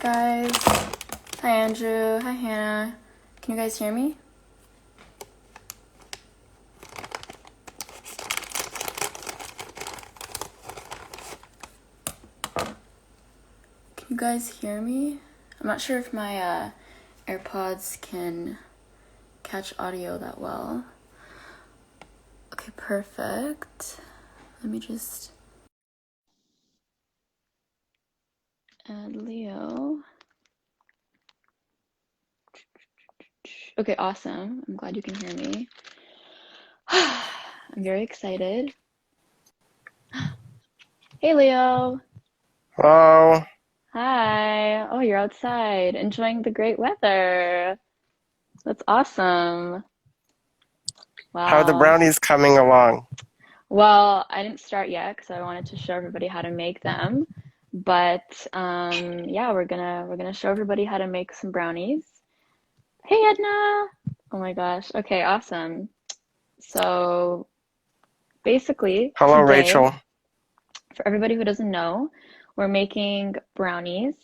guys. Hi Andrew. Hi Hannah. Can you guys hear me? Can you guys hear me? I'm not sure if my AirPods can catch audio that well. Okay, perfect. Let me just add Leo. Okay, awesome. I'm glad you can hear me. I'm very excited. Hey, Leo. Hello. Hi. Oh, you're outside enjoying the great weather. That's awesome. How are the Wow. brownies coming along? Well, I didn't start yet because I wanted to show everybody how to make them. But yeah, we're gonna show everybody how to make some brownies. Hey, Edna. Oh my gosh. Okay, awesome. So basically, Hello, today, Rachel. for everybody who doesn't know, we're making brownies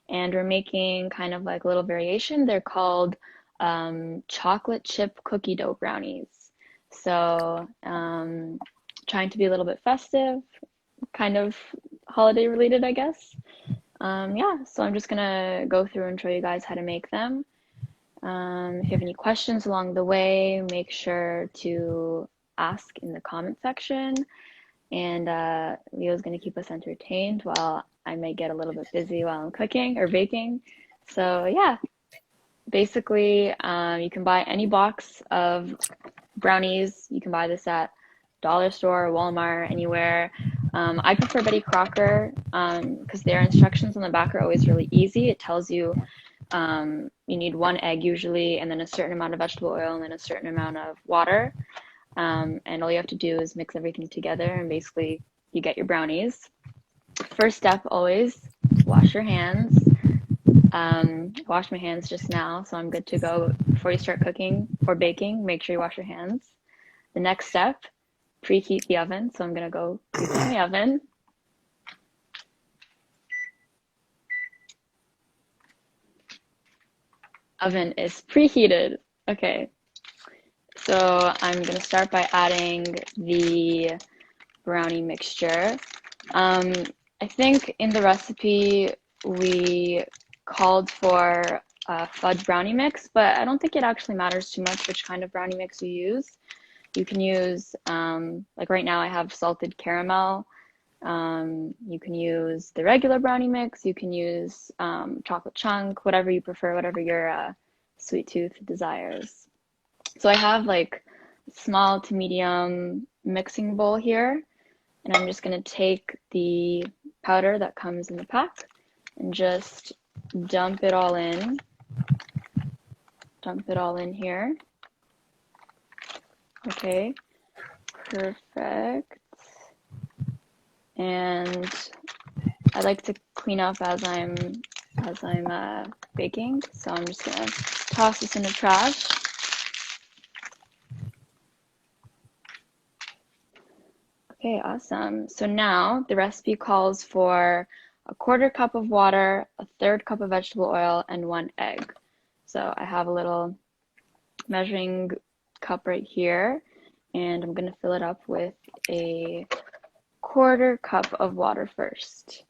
and we're making kind of like a little variation. They're called chocolate chip cookie dough brownies. So, trying to be a little bit festive, kind of holiday related, I guess. Yeah, so I'm just gonna go through and show you guys how to make them. If you have any questions along the way, make sure to ask in the comment section. And Leo's going to keep us entertained while I may get a little bit busy while I'm cooking or baking. So yeah, basically, you can buy any box of brownies. You can buy this at dollar store, Walmart, anywhere. I prefer Betty Crocker because their instructions on the back are always really easy. It tells you you need one egg usually, and then a certain amount of vegetable oil, and then a certain amount of water. And all you have to do is mix everything together, and basically you get your brownies. First step, always wash your hands. Wash my hands just now, so I'm good to go. Before you start cooking or baking, make sure you wash your hands. The next step, preheat the oven. So I'm gonna go preheat my oven. Oven is preheated. Okay, so I'm gonna start by adding the brownie mixture. I think in the recipe we called for a fudge brownie mix, but I don't think it actually matters too much which kind of brownie mix you use. You can use, like right now I have salted caramel. You can use the regular brownie mix. You can use chocolate chunk, whatever you prefer, whatever your sweet tooth desires. So I have like small to medium mixing bowl here, and I'm just going to take the powder that comes in the pack and just dump it all in. Dump it all in here. Okay, perfect. And I like to clean up as I'm baking, so I'm just gonna toss this in the trash. Okay, awesome. So now the recipe calls for a quarter cup of water, a third cup of vegetable oil, and one egg. So I have a little measuring cup right here, and I'm gonna fill it up with a quarter cup of water first.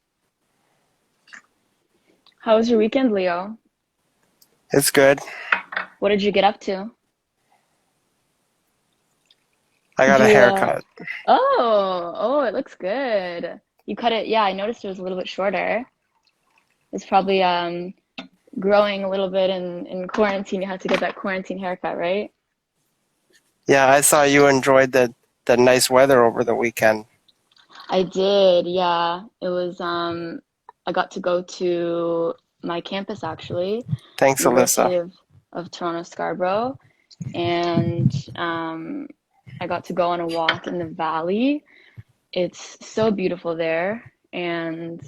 How was your weekend, Leo? It's good. What did you get up to? I Did got a you, haircut. oh, it looks good. You cut it, yeah, I noticed it was a little bit shorter. It's probably growing a little bit in quarantine. You had to get that quarantine haircut, right? Yeah, I saw you enjoyed the nice weather over the weekend. I did, yeah. It was I got to go to my campus actually, Thanks, University Alyssa. of Toronto Scarborough, and I got to go on a walk in the valley. It's so beautiful there, and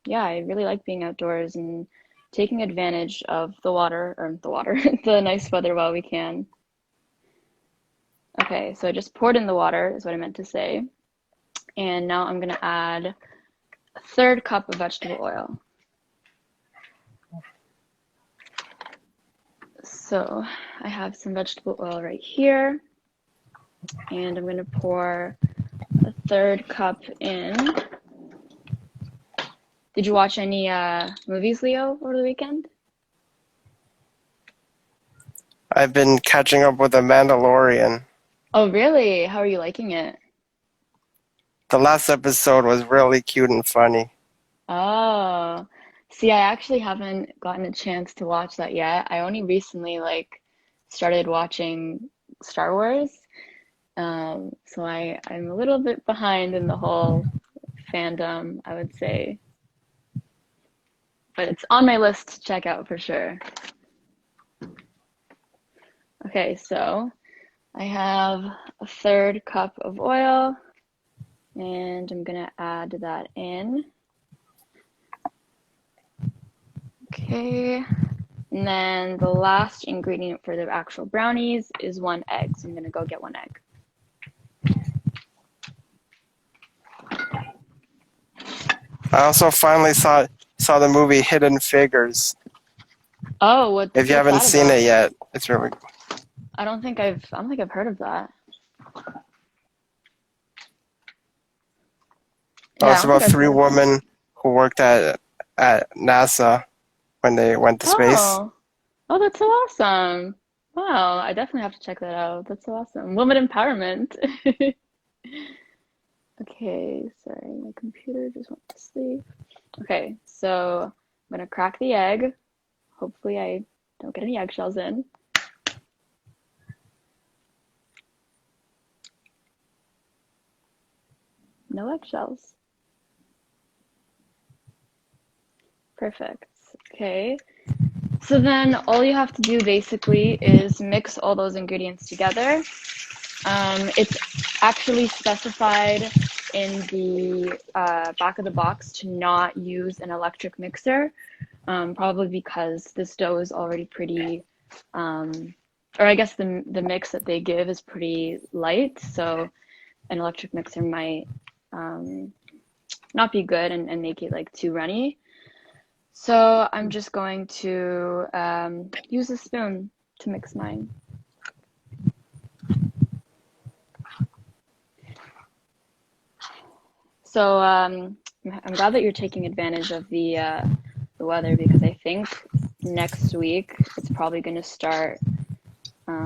yeah, I really like being outdoors and taking advantage of the nice weather while we can. Okay, so I just poured in the water, is what I meant to say. And now I'm gonna add a third cup of vegetable oil. So I have some vegetable oil right here, and I'm gonna pour a third cup in. Did you watch any movies, Leo, over the weekend? I've been catching up with The Mandalorian. Oh, really? How are you liking it? The last episode was really cute and funny. Oh, see, I actually haven't gotten a chance to watch that yet. I only recently started watching Star Wars. So I'm a little bit behind in the whole fandom, I would say, but it's on my list to check out for sure. Okay, so I have a third cup of oil, and I'm gonna add that in. Okay, and then the last ingredient for the actual brownies is 1 egg. So I'm gonna go get 1 egg. I also finally saw the movie Hidden Figures. Oh, If you what's haven't that seen it about? yet, it's really I don't think I've heard of that. oh, Yeah, I it's don't think about I've three heard of that. women who worked at NASA when they went to space. Oh, oh, that's so awesome. Wow, I definitely have to check that out. That's so awesome. Woman empowerment. Okay, sorry, my computer just went to sleep. Okay, so I'm gonna crack the egg. Hopefully I don't get any eggshells in. No eggshells. Perfect. Okay. So then all you have to do basically is mix all those ingredients together. It's actually specified in the back of the box to not use an electric mixer, probably because this dough is already pretty, or I guess the mix that they give is pretty light, so an electric mixer might um, not be good and make it like too runny. So I'm just going to use a spoon to mix mine. So I'm glad that you're taking advantage of the weather because I think next week it's probably going to start.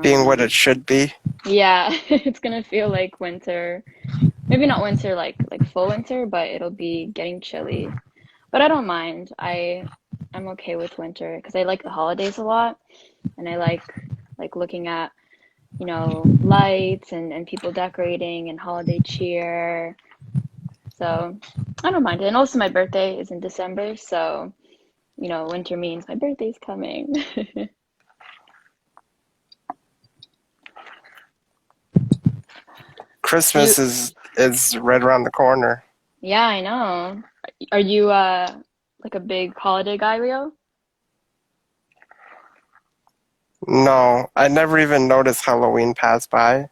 Being what Um, it should be. yeah, it's going to feel like winter. Maybe not winter like full winter, but it'll be getting chilly. But I don't mind. I'm okay with winter because I like the holidays a lot, and I like looking at lights and people decorating and holiday cheer. So I don't mind it. And also my birthday is in December, so winter means my birthday's coming. You, Christmas is right around the corner. yeah, I know. Are you like a big holiday guy, Leo? No, I never even noticed Halloween pass by.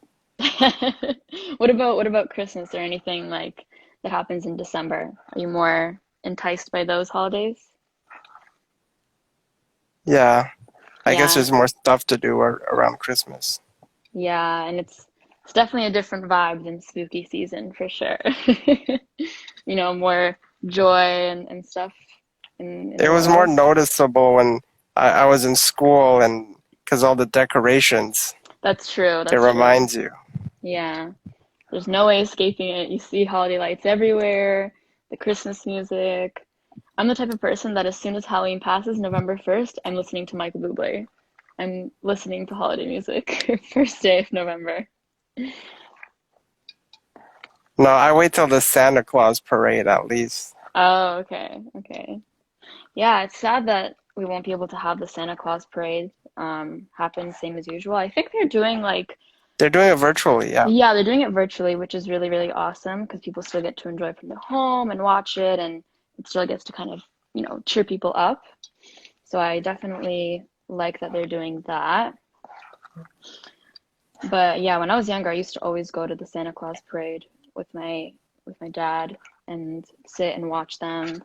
What about Christmas or anything like that happens in December? Are you more enticed by those holidays? Yeah, I guess Yeah. there's more stuff to do around Christmas. Yeah, and it's definitely a different vibe than spooky season for sure. More joy and stuff in It the was more world. noticeable when I was in school and because all the decorations, That's true. it That's true. reminds you. Yeah. There's no way escaping it. You see holiday lights everywhere, the Christmas music. I'm the type of person that as soon as Halloween passes, November 1st, I'm listening to Michael Bublé. I'm listening to holiday music first day of November. No, I wait till the Santa Claus parade at least. Oh, okay. Okay. Yeah, it's sad that we won't be able to have the Santa Claus parade happen same as usual. I think they're doing They're doing it virtually, yeah. yeah, they're doing it virtually, which is really, really awesome because people still get to enjoy it from their home and watch it, and it still gets to kind of, cheer people up. So I definitely like that they're doing that. But yeah, when I was younger, I used to always go to the Santa Claus parade with my dad and sit and watch them.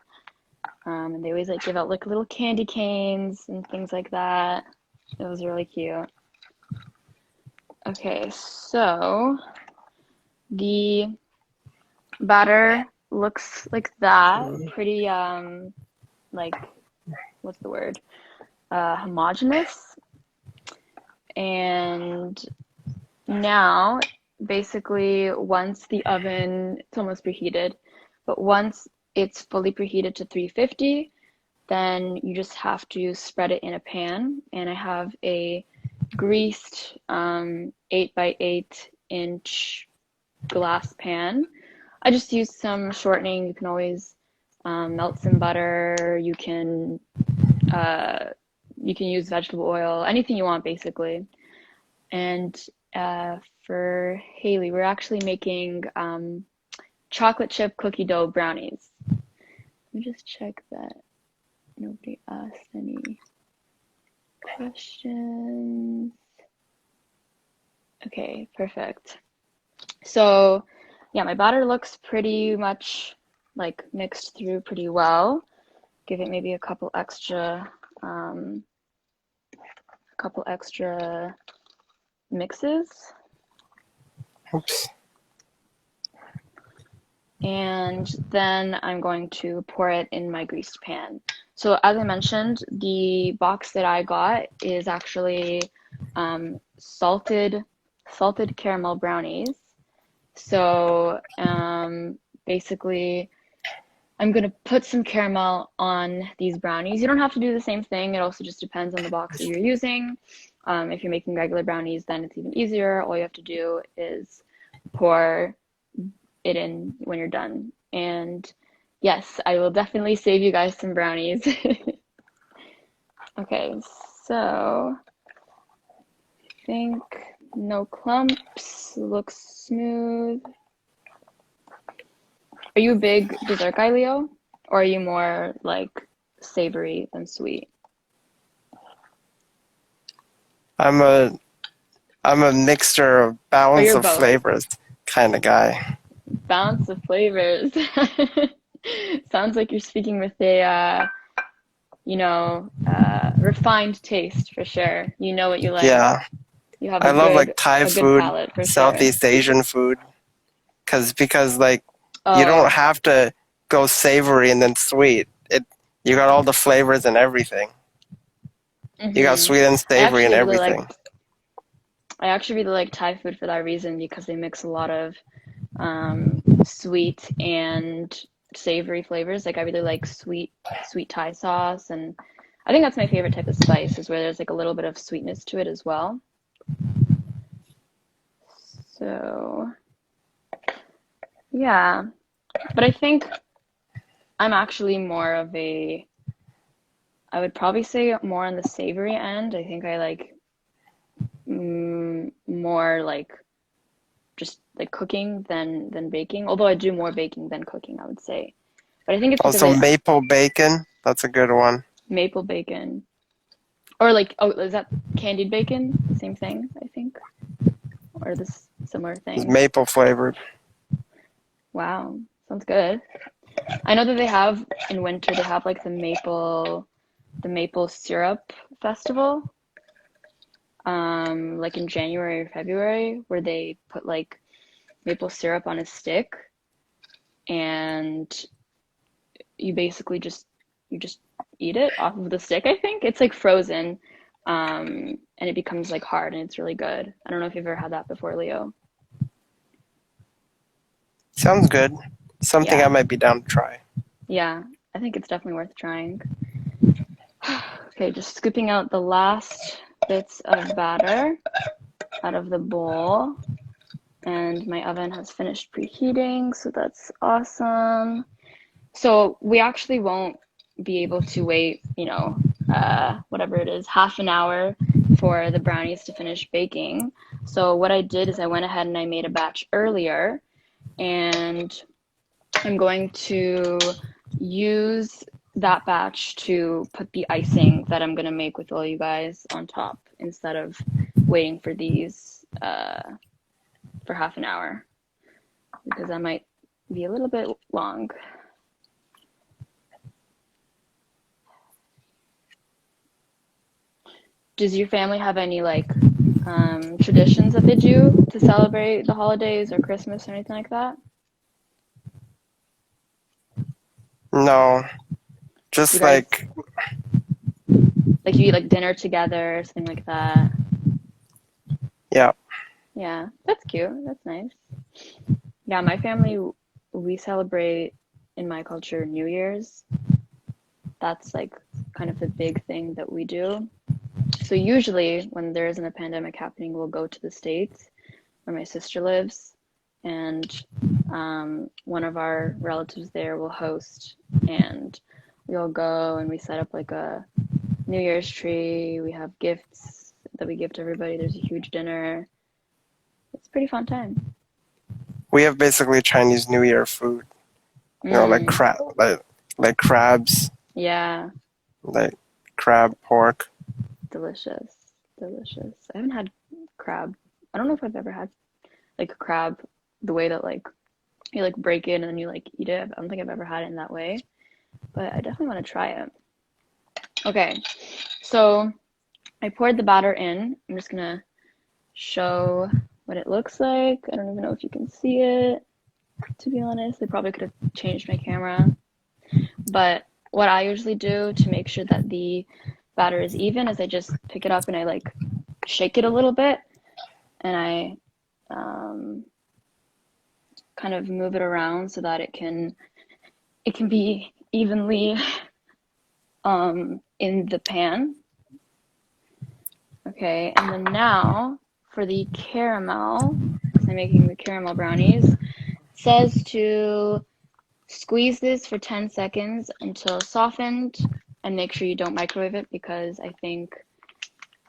And they always give out like little candy canes and things like that. It was really cute. Okay, so the batter looks like that. Pretty, like, what's the word? Homogeneous. And now, basically, once the oven, it's almost preheated, but once it's fully preheated to 350, then you just have to spread it in a pan. And I have a greased 8 by 8 inch glass pan. I just used some shortening. You can always melt some butter. You can use vegetable oil, anything you want basically. And for Haley, we're actually making chocolate chip cookie dough brownies. Let me just check that nobody asked any questions. Okay, perfect. So yeah, my batter looks pretty much like mixed through pretty well. Give it maybe a couple extra mixes. Oops. And then I'm going to pour it in my greased pan. So as I mentioned, the box that I got is actually salted caramel brownies. So basically, I'm gonna put some caramel on these brownies. You don't have to do the same thing. It also just depends on the box that you're using. If you're making regular brownies, then it's even easier. All you have to do is pour it in when you're done. And yes, I will definitely save you guys some brownies. Okay, so I think no clumps, looks smooth. Are you a big dessert guy, Leo? Or are you more like savory than sweet? I'm a I'm a mixture of Or balance you're of both? flavors kind of guy. Balance of flavors. Sounds like you're speaking with a refined taste for sure. You know what you like. Yeah, You have I love like Thai a good food, palate for sure. Southeast Asian food, because like you don't Oh, have to go savory and then sweet. You got all the flavors and everything. You got mm-hmm. sweet and I savory and actually really everything. like I actually really like Thai food for that reason because they mix a lot of sweet and savory flavors. Like I really like sweet Thai sauce, and I think that's my favorite type of spice is where there's like a little bit of sweetness to it as well. So yeah, but I think I'm actually more of a I would probably say more on the savory end. I think I like more like just like cooking than baking. Although I do more baking than cooking, I would say. But I think it's because Also, I maple bacon. That's a good one. maple bacon or like oh is that candied bacon? The same thing, I think, or this similar It's thing. maple flavored. Wow, sounds good. I know that they have in winter they have like the maple syrup festival, like in January or February, where they put like maple syrup on a stick, and you basically just eat it off of the stick. I think it's like frozen, and it becomes like hard, and it's really good. I don't know if you've ever had that before, Leo. Sounds good. Something I Yeah, might be down to try. yeah, I think it's definitely worth trying. Okay, just scooping out the last bits of batter out of the bowl. And my oven has finished preheating, so that's awesome. So we actually won't be able to wait, whatever it is, half an hour for the brownies to finish baking. So what I did is I went ahead and I made a batch earlier, and I'm going to use that batch to put the icing that I'm going to make with all you guys on top instead of waiting for these for half an hour because that might be a little bit long. Does your family have any like traditions that they do to celebrate the holidays or Christmas or anything like that? No, Do you just guys like, like you eat like dinner together or something like that? yeah. Yeah, that's cute. That's nice. Yeah, my family, we celebrate in my culture New Year's. That's like kind of the big thing that we do. So usually when there isn't a pandemic happening, we'll go to the States where my sister lives, and one of our relatives there will host, and we'll go and we set up like a New Year's tree. We have gifts that we give to everybody. There's a huge dinner. It's a pretty fun time. We have basically Chinese New Year food. Like Mm, like crabs, yeah, like crab pork. delicious, delicious. I haven't had crab. I don't know if I've ever had like crab the way that like you like break it and then you like eat it. I don't think I've ever had it in that way, but I definitely want to try it. Okay, so I poured the batter in. I'm just gonna show what it looks like. I don't even know if you can see it, to be honest. I probably could have changed my camera. But what I usually do to make sure that the batter is even is I just pick it up and I like shake it a little bit and I kind of move it around so that it can be evenly in the pan. Okay, and then now for the caramel, because I'm making the caramel brownies, it says to squeeze this for 10 seconds until softened and make sure you don't microwave it because I think,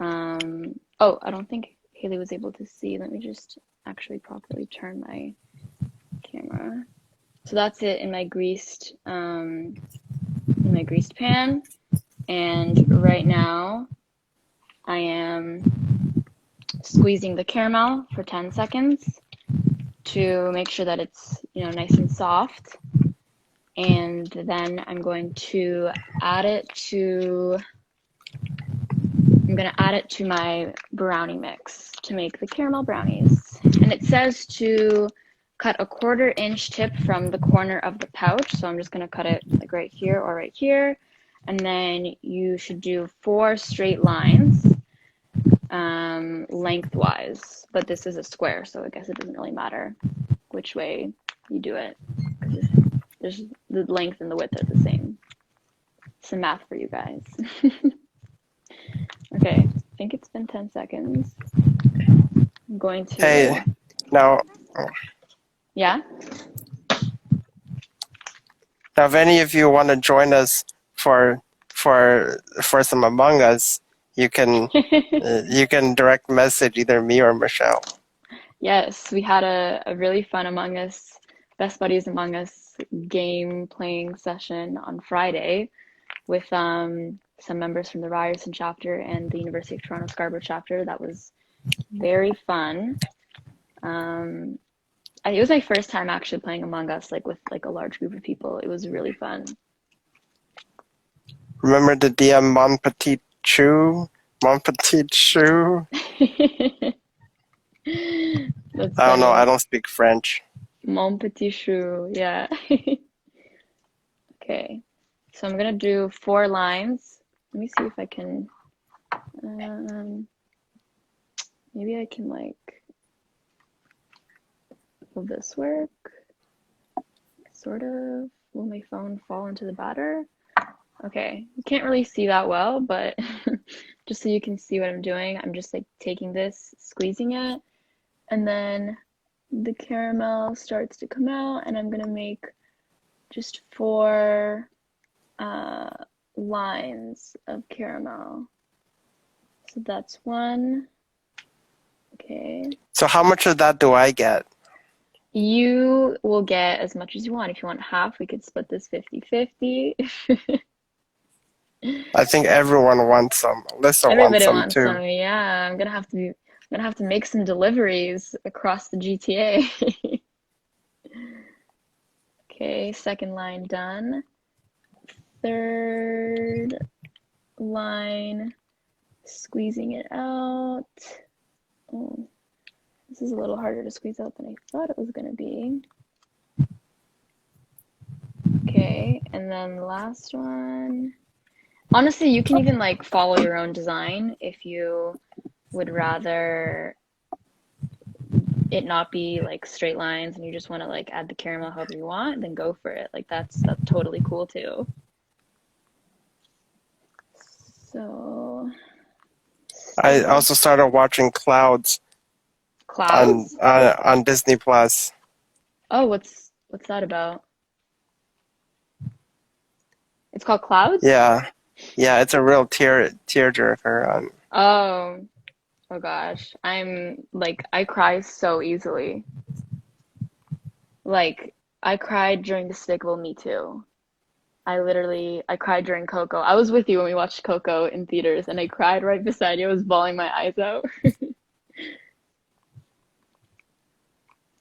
oh, I don't think Haley was able to see. Let me just actually properly turn my camera. So that's it in my greased pan. And right now I am squeezing the caramel for 10 seconds to make sure that it's, nice and soft. And then I'm gonna add it to my brownie mix to make the caramel brownies. And it says to cut a 1/4 inch tip from the corner of the pouch. So I'm just gonna cut it like right here or right here. And then you should do 4 straight lines lengthwise. But this is a square, so I guess it doesn't really matter which way you do it because there's the length and the width are the same. Some math for you guys. Okay, I think it's been 10 seconds. I'm going Hey, to, now, yeah? now, if any of you want to join us for for some Among Us, you can direct message either me or Michelle. Yes, we had a really fun Among Us, Best Buddies Among Us game playing session on Friday with some members from the Ryerson chapter and the University of Toronto Scarborough chapter. That was very fun. It was my first time actually playing Among Us, like with like a large group of people. It was really fun. Remember the DM Mon Petit Chou? Mon Petit Chou? That's I don't know. I funny. don't speak French. Mon petit chou, yeah. Okay, so I'm gonna do 4 lines. Let me see if I can, um, maybe I can like, will this work? Sort of. Will my phone fall into the batter? Okay, you can't really see that well, but just so you can see what I'm doing, I'm just like taking this, squeezing it, and then the caramel starts to come out, and I'm gonna make just 4 lines of caramel. So that's one. Okay. So how much of that do I get? You will get as much as you want. If you want half, we could split this 50-50. I think everyone wants some. Alyssa wants Everybody some wants too. some. Yeah, I'm gonna have to make some deliveries across the GTA. Okay, second line done. Third line Squeezing it out. Oh, this is a little harder to squeeze out than I thought it was gonna be. Okay, and then the last one. Honestly, you can even like follow your own design if you would rather it not be like straight lines and you just want to like add the caramel however you want, then go for it. Like that's totally cool too. So I still also started watching Clouds clouds? on Disney Plus. Oh, what's that about? It's called Clouds? Yeah, yeah, it's a real tearjerker. Oh, oh gosh. I'm like I cry so easily. Like I cried during Despicable Me Too. I cried during Coco. I was with you when we watched Coco in theaters and I cried right beside you. I was bawling my eyes out.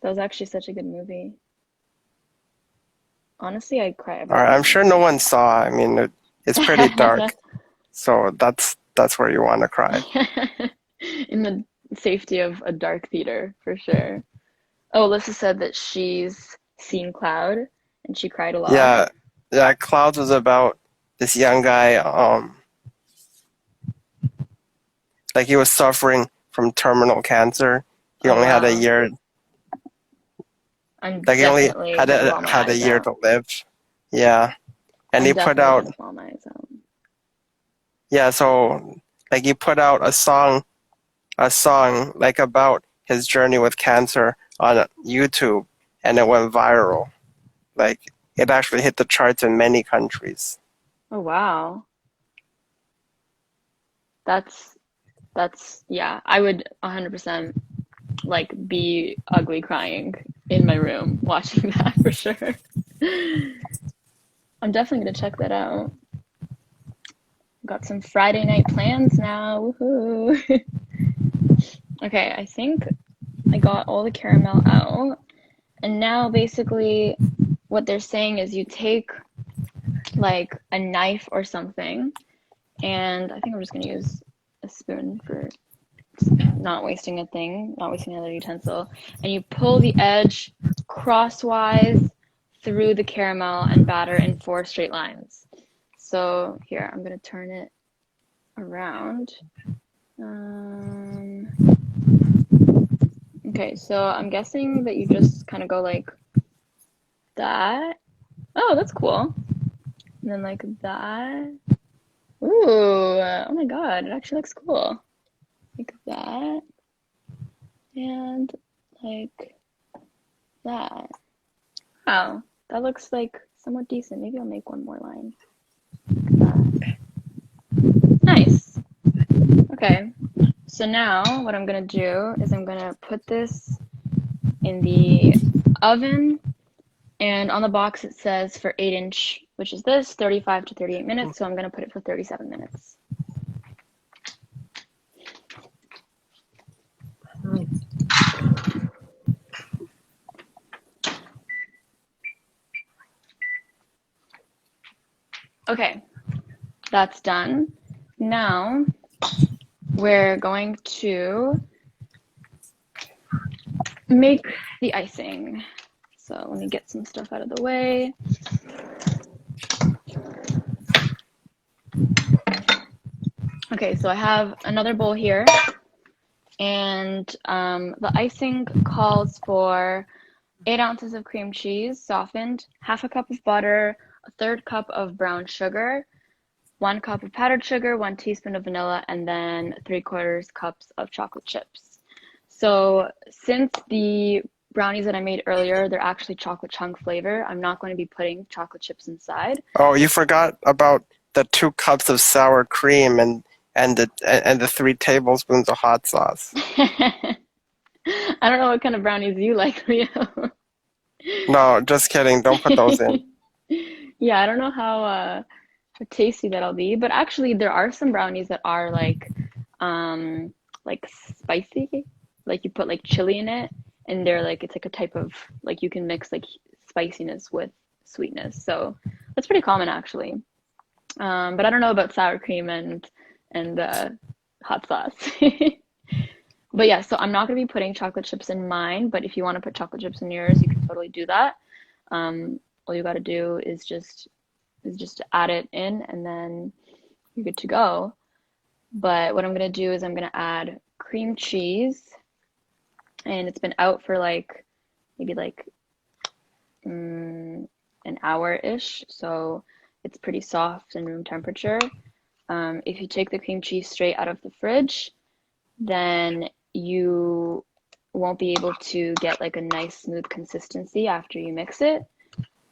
That was actually such a good movie. Honestly, I cry every All right, I'm time. sure no one saw. I mean, it's pretty dark, so that's where you want to cry. In the safety of a dark theater, for sure. Oh, Alyssa said that she's seen Cloud and she cried a lot. Yeah, yeah. Clouds was about this young guy. Like he was suffering from terminal cancer. He Oh, only had a wow. year. I'm Like he only definitely gonna bawl my had a eyes year out. to live. Yeah, and I'm he put definitely out. gonna bawl my eyes out. Yeah, so like he put out a song like about his journey with cancer on YouTube, and it went viral. Like it actually hit the charts in many countries. Oh, wow. That's yeah, I would 100% like be ugly crying in my room watching that for sure. I'm definitely gonna check that out. Got some Friday night plans now. Woohoo. Okay, I think I got all the caramel out. And now basically what they're saying is you take like a knife or something, and I think I'm just gonna use a spoon for not wasting a thing, not wasting another utensil, and you pull the edge crosswise through the caramel and batter in 4 straight lines. So here, I'm gonna turn it around. Um, okay, so I'm guessing that you just kind of go like that. Oh, that's cool. And then like that. Ooh, oh my God, it actually looks cool. Like that. And like that. Wow, that looks like somewhat decent. Maybe I'll make one more line. Like that. Nice. Okay, so now what I'm gonna do is I'm gonna put this in the oven, and on the box it says for 8-inch, which is this, 35 to 38 minutes, so I'm gonna put it for 37 minutes. Okay, that's done. Now we're going to make the icing. So let me get some stuff out of the way. Okay, so I have another bowl here, and the icing calls for 8 ounces of cream cheese, softened, half a cup of butter, a third cup of brown sugar, 1 cup of powdered sugar, 1 teaspoon of vanilla, and then 3/4 cups of chocolate chips. So since the brownies that I made earlier, they're actually chocolate chunk flavor, I'm not going to be putting chocolate chips inside. Oh, you forgot about the 2 cups of sour cream and the 3 tablespoons of hot sauce. I don't know what kind of brownies you like, Leo. No, just kidding. Don't put those in. Yeah, I don't know how tasty that'll be, but actually there are some brownies that are like spicy. Like you put like chili in it and they're like it's like a type of like you can mix like spiciness with sweetness. So that's pretty common actually. But I don't know about sour cream and hot sauce. But yeah, so I'm not going to be putting chocolate chips in mine, but if you want to put chocolate chips in yours, you can totally do that. All you got to do is just add it in and then you're good to go. But what I'm going to do is I'm going to add cream cheese, and it's been out for like maybe like an hour-ish, so it's pretty soft and room temperature. If you take the cream cheese straight out of the fridge, then you won't be able to get like a nice smooth consistency after you mix it.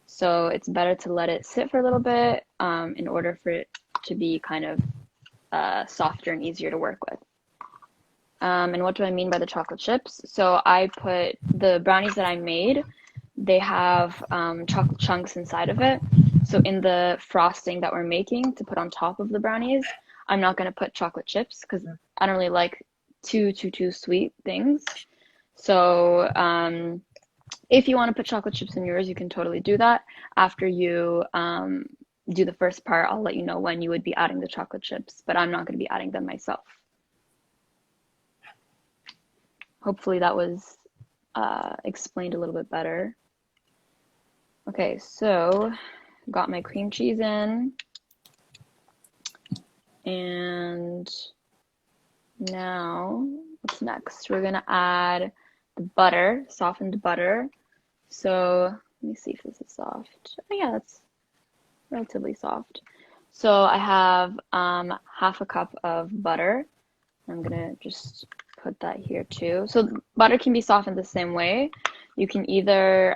So it's better to let it sit for a little bit in order for it to be kind of softer and easier to work with. And what do I mean by the chocolate chips? So I put the brownies that I made, they have chocolate chunks inside of it. So in the frosting that we're making to put on top of the brownies, I'm not going to put chocolate chips because I don't really like too sweet things. So if you want to put chocolate chips in yours, you can totally do that. After you do the first part, I'll let you know when you would be adding the chocolate chips, but I'm not going to be adding them myself. Hopefully that was explained a little bit better. Okay, so got my cream cheese in, and now what's next? We're gonna add the butter, softened butter. So let me see if this is soft. Oh yeah, that's relatively soft. So I have half a cup of butter. I'm gonna just put that here too. So butter can be softened the same way. You can either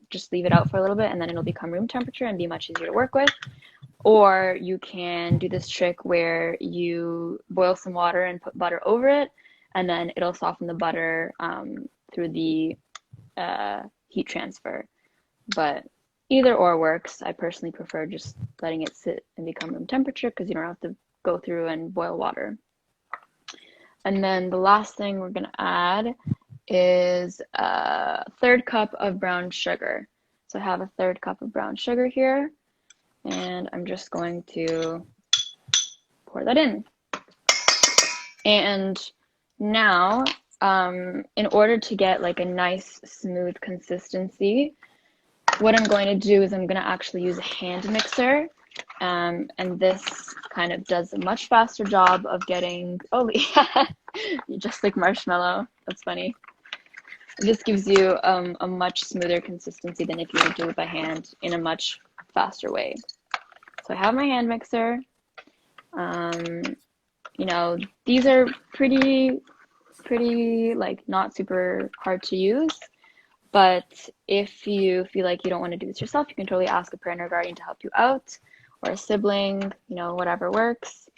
just leave it out for a little bit and then it'll become room temperature and be much easier to work with. Or you can do this trick where you boil some water and put butter over it, and then it'll soften the butter through the heat transfer. But either or works. I personally prefer just letting it sit and become room temperature because you don't have to go through and boil water. And then the last thing we're going to add is a third cup of brown sugar. So I have a third cup of brown sugar here, and I'm just going to pour that in. And now, in order to get like a nice smooth consistency, what I'm going to do is I'm going to actually use a hand mixer. And this kind of does a much faster job of getting, oh yeah, you just like marshmallow. That's funny. This gives you a much smoother consistency than if you would do it by hand in a much faster way. So I have my hand mixer. You know, these are pretty like not super hard to use. But if you feel like you don't want to do this yourself, you can totally ask a parent or guardian to help you out, or a sibling, you know, whatever works.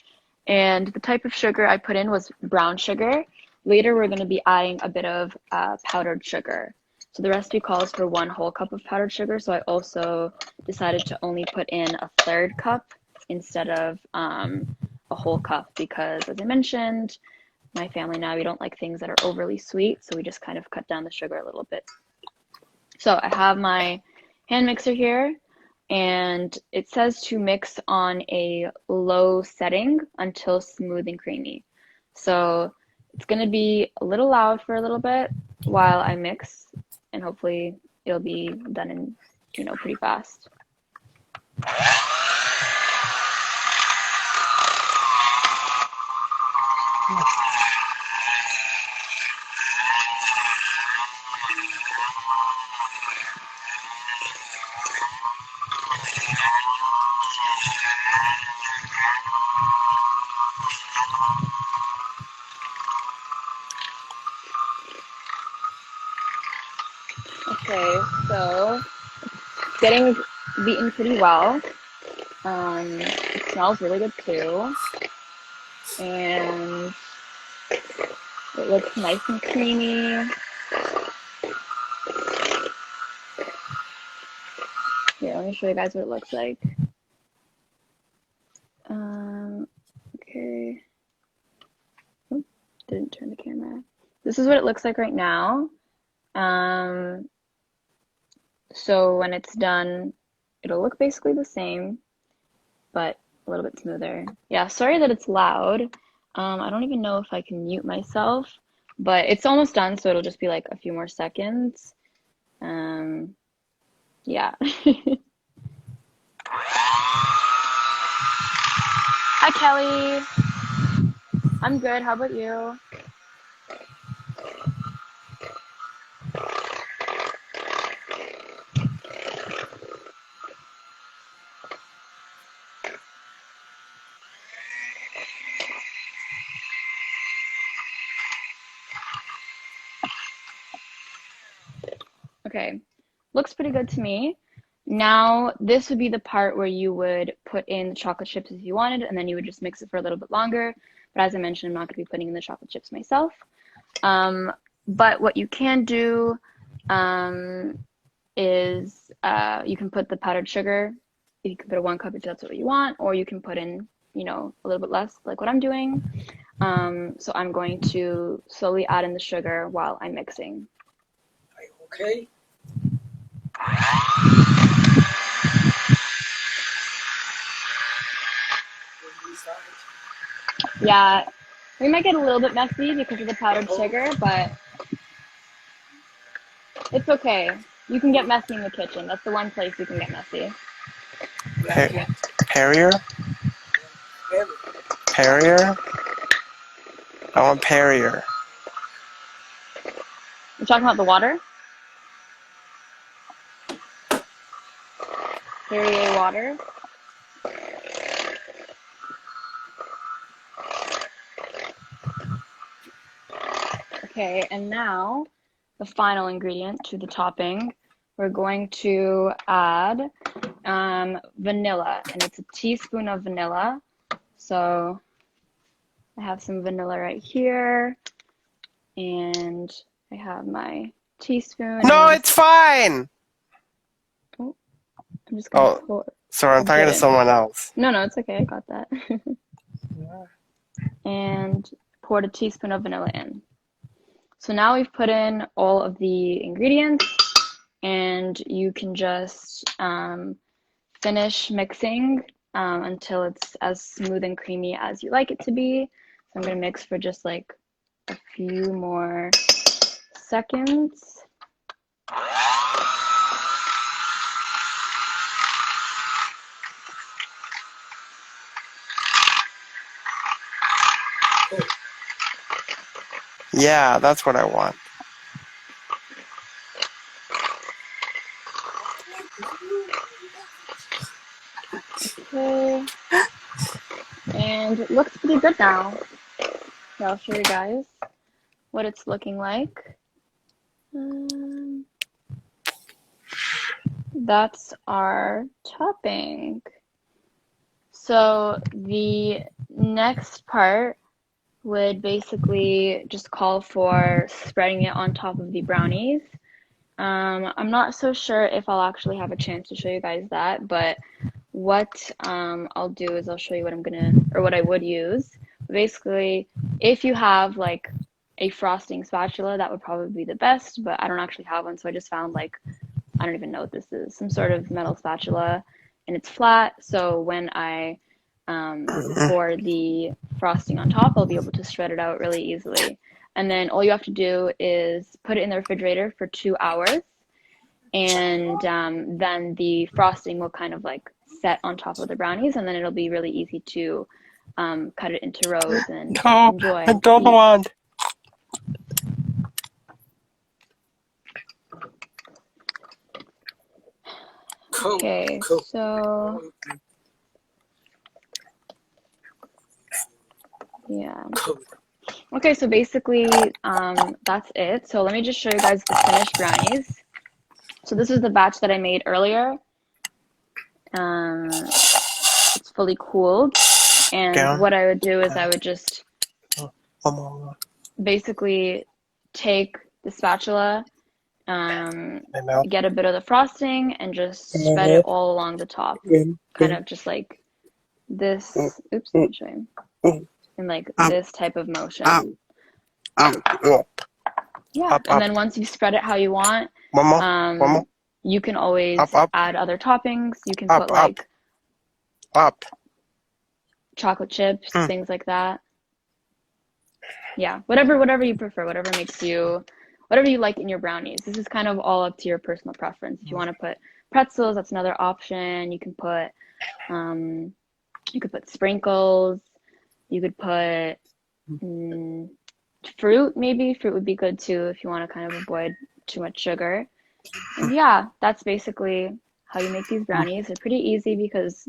And the type of sugar I put in was brown sugar. Later, we're going to be adding a bit of powdered sugar. So the recipe calls for 1 whole cup of powdered sugar. So I also decided to only put in a third cup instead of a whole cup because, as I mentioned, my family now, we don't like things that are overly sweet. So we just kind of cut down the sugar a little bit. So I have my hand mixer here, and it says to mix on a low setting until smooth and creamy. So it's going to be a little loud for a little bit while I mix, and hopefully it'll be done in, you know, pretty fast. Okay, so it's getting beaten pretty well. It smells really good too, and it looks nice and creamy. Here, let me show you guys what it looks like. Okay. Oop, didn't turn the camera. This is what it looks like right now. So when it's done, it'll look basically the same, but a little bit smoother. Yeah, sorry that it's loud. I don't even know if I can mute myself, but it's almost done, so it'll just be like a few more seconds. Um, yeah. Hi, Kelly. I'm good. How about you? Okay. Looks pretty good to me. Now, this would be the part where you would put in the chocolate chips if you wanted, and then you would just mix it for a little bit longer. But as I mentioned, I'm not going to be putting in the chocolate chips myself. But what you can do um, is you can put the powdered sugar. You can put a 1 cup if that's what you want, or you can put in, a little bit less, like what I'm doing. So I'm going to slowly add in the sugar while I'm mixing. Are you okay? Yeah, we might get a little bit messy because of the powdered sugar, but it's okay. You can get messy in the kitchen. That's the one place you can get messy. Perrier? Perrier? I want Perrier. You're talking about the water? Perrier water? Okay, and now the final ingredient to the topping, we're going to add vanilla, and it's a teaspoon of vanilla. So I have some vanilla right here, and I have my teaspoon. No, it's fine! Oh, I'm just gonna pour. Sorry, I'm talking to someone else. No, it's okay. I got that. And poured a teaspoon of vanilla in. So now we've put in all of the ingredients, and you can just finish mixing until it's as smooth and creamy as you like it to be. So I'm going to mix for just like a few more seconds. Yeah, that's what I want. Okay. And it looks pretty good now. Here, I'll show you guys what it's looking like. That's our topping. So the next part would basically just call for spreading it on top of the brownies. I'm not so sure if I'll actually have a chance to show you guys that, but what I'll do is I'll show you what I would use. Basically, if you have like a frosting spatula, that would probably be the best, but I don't actually have one, so I just found like, I don't even know what this is, some sort of metal spatula, and it's flat, so when I pour the frosting on top, I'll be able to spread it out really easily. And then all you have to do is put it in the refrigerator for 2 hours, and then the frosting will kind of like set on top of the brownies, and then it'll be really easy to cut it into rows and enjoy. I don't want. Okay, so yeah. Okay, so basically that's it. So let me just show you guys the finished brownies. So this is the batch that I made earlier. It's fully cooled, and what I would do is I would just basically take the spatula, get a bit of the frosting, and just spread it all along the top, kind of just like this. Oops, let me show you. In like this type of motion. Yeah, and then once you spread it how you want, you can always add other toppings. You can put like chocolate chips, things like that. Yeah, whatever you prefer, whatever you like in your brownies. This is kind of all up to your personal preference. If you want to put pretzels, that's another option. Um, you could put sprinkles. You could put mm, fruit, maybe. Fruit would be good too if you want to kind of avoid too much sugar. And yeah, that's basically how you make these brownies. They're pretty easy because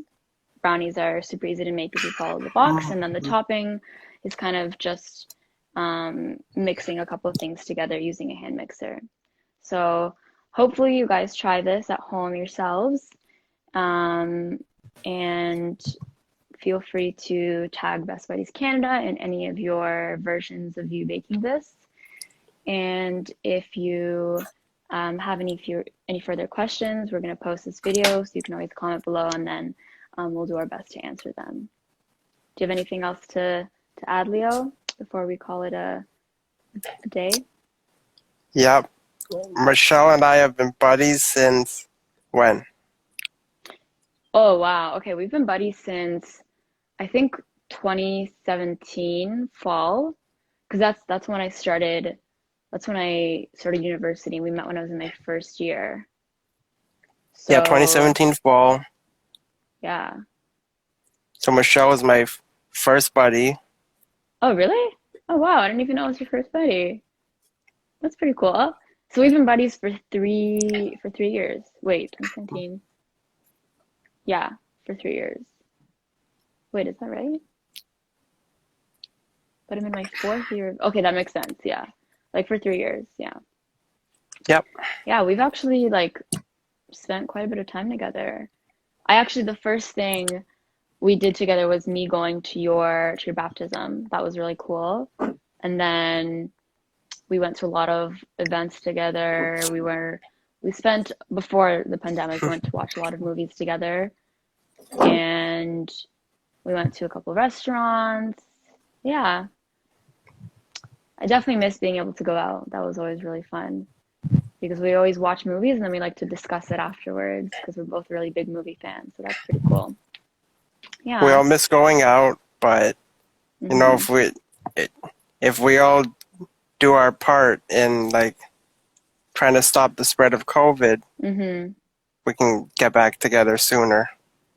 brownies are super easy to make if you follow the box. And then the topping is kind of just mixing a couple of things together using a hand mixer. So hopefully you guys try this at home yourselves. And feel free to tag Best Buddies Canada in any of your versions of you baking this. And if you have any further questions, we're going to post this video, so you can always comment below, and then we'll do our best to answer them. Do you have anything else to add, Leo, before we call it a day? Yep. Michelle and I have been buddies since when? Oh, wow. Okay, we've been buddies since, I think, 2017 fall, because that's when I started. That's when I started university. We met when I was in my first year. Yeah, So 2017 fall. yeah. So Michelle was my first buddy. Oh, really? Oh, wow. I didn't even know it was your first buddy. That's pretty cool. So we've been buddies for 3 years. Wait, 2017. Yeah, for 3 years. Wait, is that right? But I'm in my fourth year. Okay, that makes sense. Yeah. Like for 3 years. Yeah. Yep. Yeah, we've actually like spent quite a bit of time together. The first thing we did together was me going to your baptism. That was really cool. And then we went to a lot of events together. We spent, before the pandemic, we went to watch a lot of movies together. And we went to a couple of restaurants. Yeah. I definitely miss being able to go out. That was always really fun because we always watch movies and then we like to discuss it afterwards because we're both really big movie fans. So that's pretty cool. We Yeah. all miss going out, but you know, if we all do our part in like trying to stop the spread of COVID, we can get back together sooner.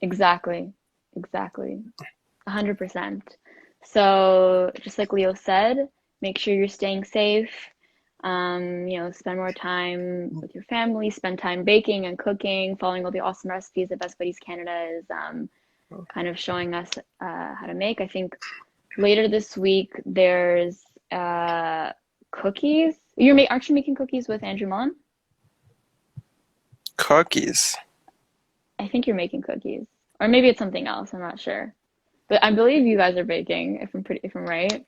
Exactly. 100%. So just like Leo said, make sure you're staying safe. Spend more time with your family, spend time baking and cooking, following all the awesome recipes that Best Buddies Canada is kind of showing us how to make. I think later this week there's cookies. Aren't you making cookies with Andrew Mullen? Cookies. I think you're making cookies, or maybe it's something else. I'm not sure, but I believe you guys are baking. If I'm right.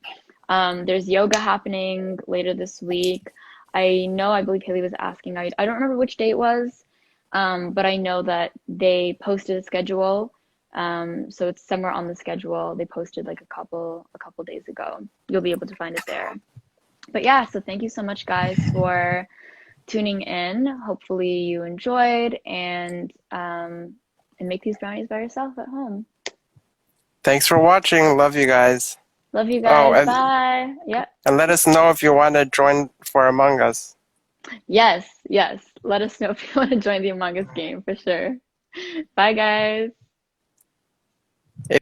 There's yoga happening later this week. I believe Haley was asking. I don't remember which date it was, but I know that they posted a schedule. So it's somewhere on the schedule. They posted like a couple days ago. You'll be able to find it there. But yeah, so thank you so much, guys, for tuning in. Hopefully you enjoyed and make these brownies by yourself at home. Thanks for watching. Love you guys. Love you guys. Bye. Yep. And let us know if you want to join for Among Us. Yes. Let us know if you want to join the Among Us game for sure. Bye, guys.